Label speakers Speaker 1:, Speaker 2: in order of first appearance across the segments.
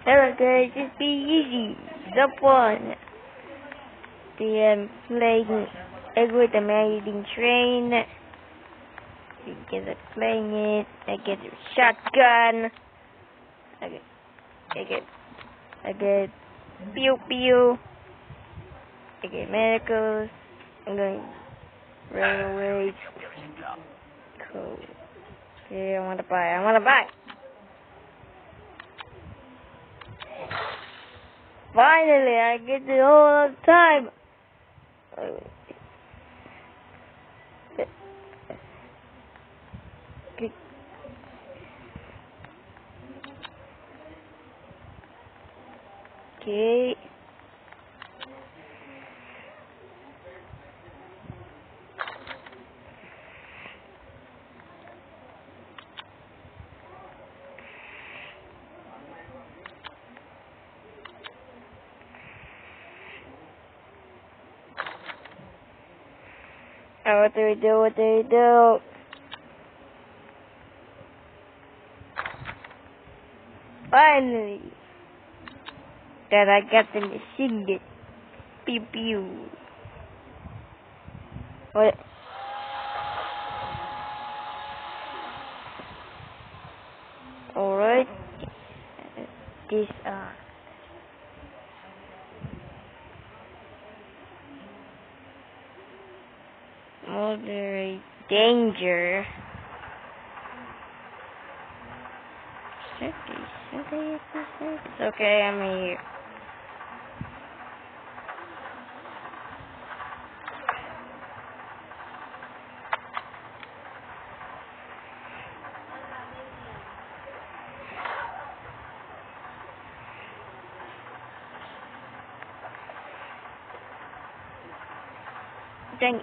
Speaker 1: Hello guys, just be easy. Stop one. The playing Egg with Amazing Train. You get playing it. I get a shotgun. I get pew pew. I get medicals. I'm going railways. Cool. Okay, I wanna buy. Finally, I get the whole time. Okay. Oh, what do we do? Finally, that I got the machine gun. Pew pew. What? Alright. This moderate danger. It's okay, I'm here. Dang.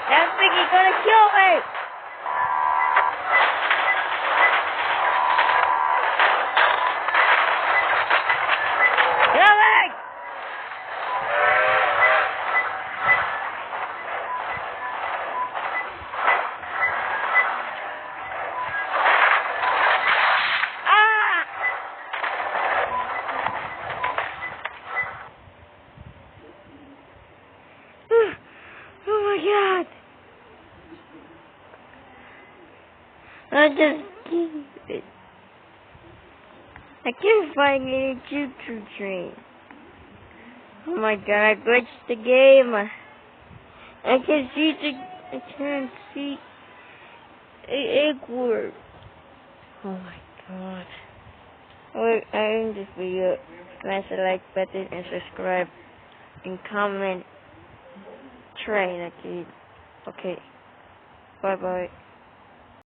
Speaker 1: That piggy's gonna kill me! Kill me! Ah! Oh my god! I just keep it. I can't find any choo-choo train. Oh my god, I glitched the game. I can't see the egg word. Oh my god. Well, I end this video. Smash the like button and subscribe and comment train. Okay. Bye bye.